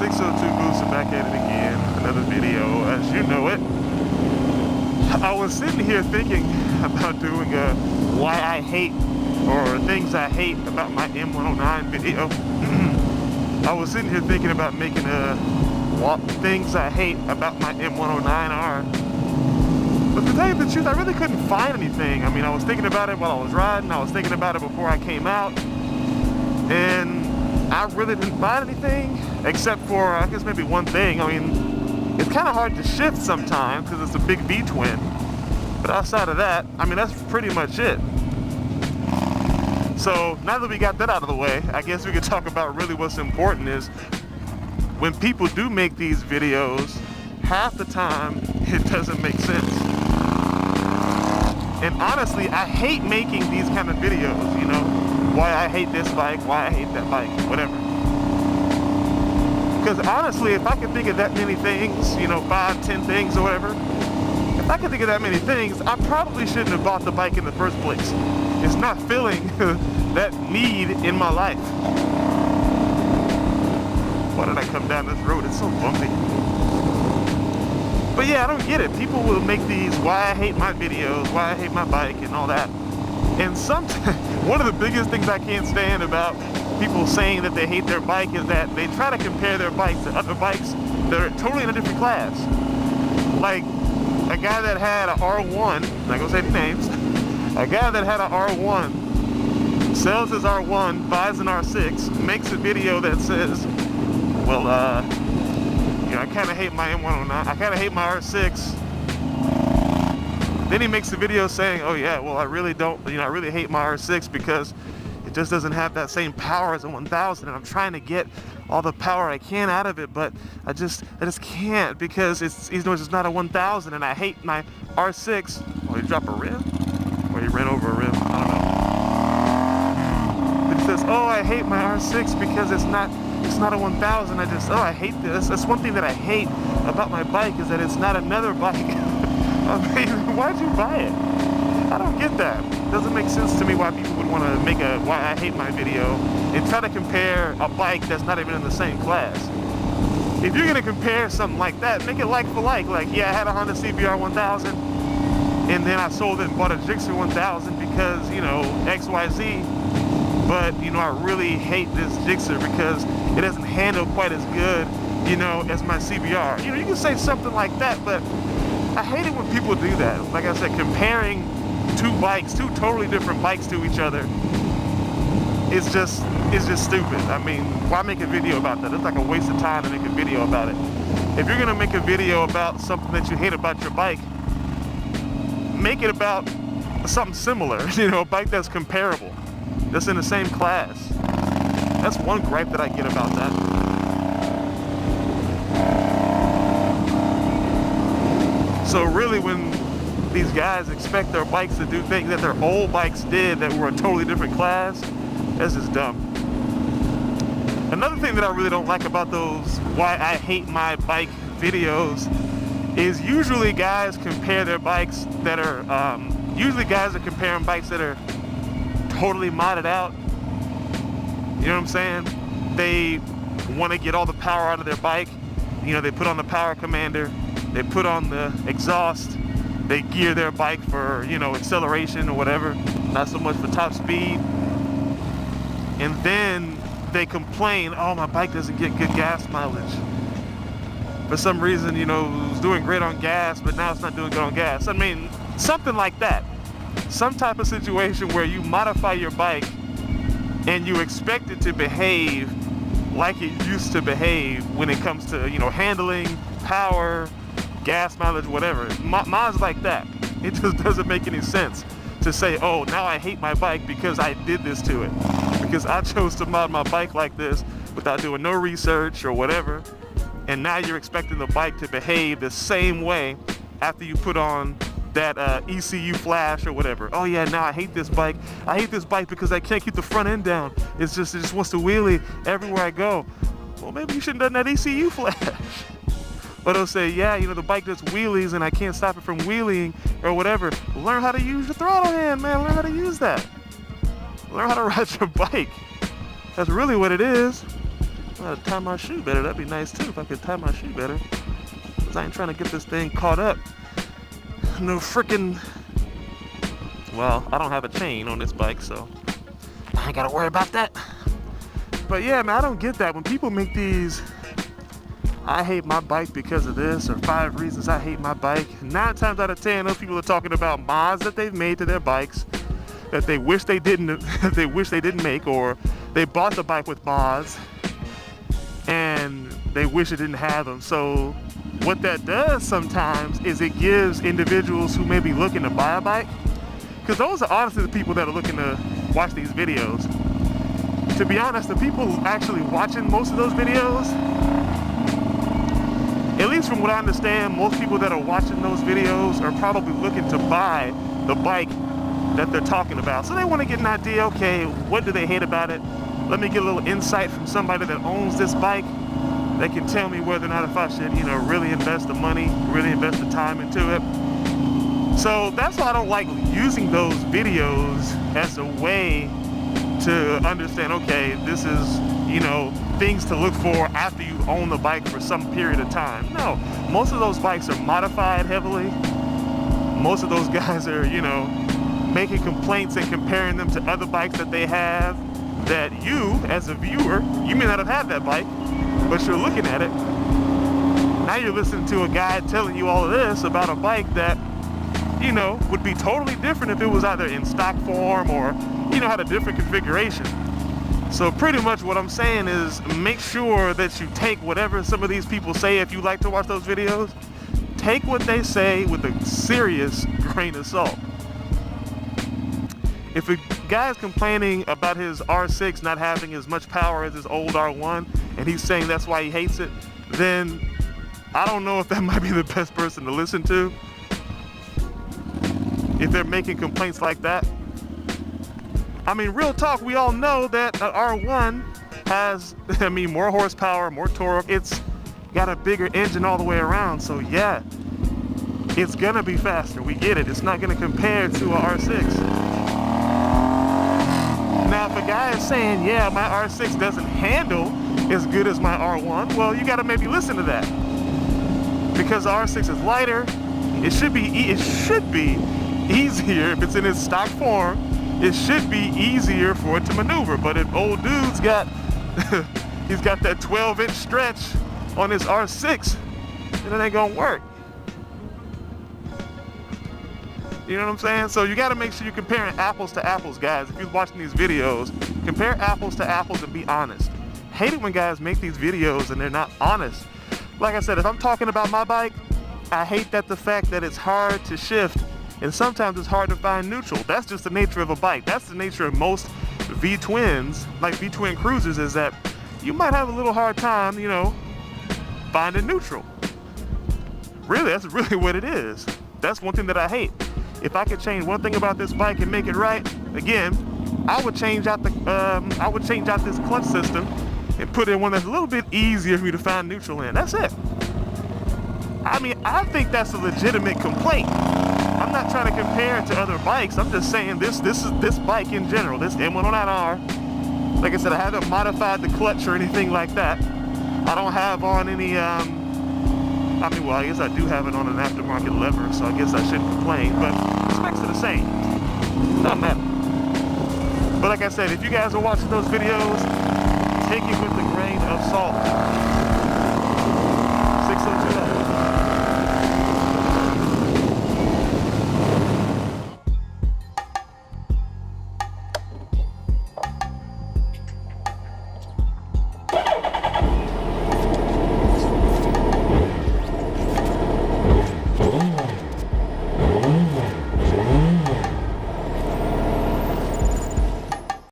602 Booster back at it again. Another video, as you know it. I was sitting here thinking about doing a why I hate or things I hate about my M109 video. I was sitting here thinking about making a things I hate about my M109R. But to tell you the truth, I really couldn't find anything. I mean, I was thinking about it while I was riding. I was thinking about it before I came out. And I really didn't find anything, except for, I guess, maybe one thing. I mean, it's kind of hard to shift sometimes because it's a big V-twin. But outside of that, I mean, that's pretty much it. So now that we got that out of the way, I guess we could talk about really what's important is when people do make these videos, half the time it doesn't make sense. And honestly, I hate making these kind of videos, you know, why I hate this bike, why I hate that bike, whatever. Because honestly, if I could think of that many things, you know, 5, 10 things or whatever, if I could think of that many things, I probably shouldn't have bought the bike in the first place. It's not filling that need in my life. Why did I come down this road? It's so bumpy. But yeah, I don't get it. People will make these why I hate my videos, why I hate my bike and all that. And one of the biggest things I can't stand about people saying that they hate their bike is that they try to compare their bikes to other bikes that are totally in a different class. Like a guy that had an R1, I'm not gonna say any names, a guy that had an R1, sells his R1, buys an R6, makes a video that says, well, you know, I kind of hate my M109, I kind of hate my R6. Then he makes a video saying, oh yeah, well, I really don't, you know, I really hate my R6 because it just doesn't have that same power as a 1000, and I'm trying to get all the power I can out of it, but I just can't because it's, you know, it's just not a 1000, and I hate my R6. Oh, he dropped a rim? Or he ran over a rim? I don't know. But he says, oh, I hate my R6 because it's not a 1000. I hate this. That's one thing that I hate about my bike is that it's not another bike. I mean, why'd you buy it? I don't get that. It doesn't make sense to me why people would want to make a why I hate my video and try to compare a bike that's not even in the same class. If you're going to compare something like that, make it like for like. Like, yeah, I had a Honda CBR 1000 and then I sold it and bought a Gixxer 1000 because, you know, XYZ. But, you know, I really hate this Gixxer because it doesn't handle quite as good, you know, as my CBR. You know, you can say something like that, but I hate it when people do that. Like I said, comparing two totally different bikes to each other is just stupid. I mean, why make a video about that? It's like a waste of time to make a video about it. If you're gonna make a video about something that you hate about your bike, make it about something similar, you know, a bike that's comparable, that's in the same class. That's one gripe that I get about that. So really, when these guys expect their bikes to do things that their old bikes did that were a totally different class, that's just dumb. Another thing that I really don't like about those why I hate my bike videos is usually guys compare their bikes that are, usually guys are comparing bikes that are totally modded out. You know what I'm saying? They want to get all the power out of their bike. You know, they put on the power commander, they put on the exhaust, they gear their bike for, you know, acceleration or whatever, not so much for top speed. And then they complain, oh, my bike doesn't get good gas mileage. For some reason, you know, it was doing great on gas, but now it's not doing good on gas. I mean, something like that. Some type of situation where you modify your bike and you expect it to behave like it used to behave when it comes to, you know, handling, power, gas mileage, whatever. Mine's like that. It just doesn't make any sense to say, oh, now I hate my bike because I did this to it. Because I chose to mod my bike like this without doing no research or whatever. And now you're expecting the bike to behave the same way after you put on that ECU flash or whatever. Oh yeah, now I hate this bike. I hate this bike because I can't keep the front end down. It just wants to wheelie everywhere I go. Well, maybe you shouldn't have done that ECU flash. But they'll say, yeah, you know, the bike does wheelies and I can't stop it from wheeling or whatever. Learn how to use your throttle hand, man. Learn how to use that. Learn how to ride your bike. That's really what it is. I gotta tie my shoe better. That'd be nice too if I could tie my shoe better. Cause I ain't trying to get this thing caught up. No freaking. Well, I don't have a chain on this bike, so I ain't gotta worry about that. But yeah, man, I don't get that. When people make these, I hate my bike because of this, or 5 reasons I hate my bike. 9 times out of 10, those people are talking about mods that they've made to their bikes that they wish they didn't, make, or they bought the bike with mods and they wish it didn't have them. So what that does sometimes is it gives individuals who may be looking to buy a bike, because those are honestly the people that are looking to watch these videos. To be honest, the people actually watching most of those videos, at least from what I understand, most people that are watching those videos are probably looking to buy the bike that they're talking about. So they want to get an idea, okay, what do they hate about it? Let me get a little insight from somebody that owns this bike that can tell me whether or not if I should, really invest the money, really invest the time into it. So that's why I don't like using those videos as a way to understand, okay, this is, things to look for after you own the bike for some period of time. No, most of those bikes are modified heavily. Most of those guys are, making complaints and comparing them to other bikes that they have that you, as a viewer, you may not have had that bike, but you're looking at it. Now you're listening to a guy telling you all of this about a bike that, would be totally different if it was either in stock form or, had a different configuration. So pretty much what I'm saying is make sure that you take whatever some of these people say. If you like to watch those videos, take what they say with a serious grain of salt. If a guy's complaining about his R6 not having as much power as his old R1 and he's saying that's why he hates it, then I don't know if that might be the best person to listen to. If they're making complaints like that. I mean, real talk, we all know that an R1 has, more horsepower, more torque. It's got a bigger engine all the way around. So yeah, it's gonna be faster. We get it. It's not gonna compare to a R6. Now, if a guy is saying, yeah, my R6 doesn't handle as good as my R1, well, you gotta maybe listen to that. Because the R6 is lighter, it should be easier if it's in its stock form. It should be easier for it to maneuver. But if old dude's got he's got that 12-inch stretch on his R6, then it ain't gonna work. You know what I'm saying? So you gotta make sure you're comparing apples to apples, guys. If you're watching these videos, compare apples to apples and be honest. Hate it when guys make these videos and they're not honest. Like I said, if I'm talking about my bike, I hate the fact that it's hard to shift and sometimes it's hard to find neutral. That's just the nature of a bike. That's the nature of most V-twins, like V-twin cruisers, is that you might have a little hard time, finding neutral. Really, that's really what it is. That's one thing that I hate. If I could change one thing about this bike and make it right, again, I would change out this clutch system and put in one that's a little bit easier for me to find neutral in. That's it. I mean, I think that's a legitimate complaint. I'm not trying to compare it to other bikes. I'm just saying this bike in general, this M109R. Like I said, I haven't modified the clutch or anything like that. I don't have on any, I guess I do have it on an aftermarket lever, so I guess I shouldn't complain, but the specs are the same. Doesn't matter. But like I said, if you guys are watching those videos, take it with a grain of salt.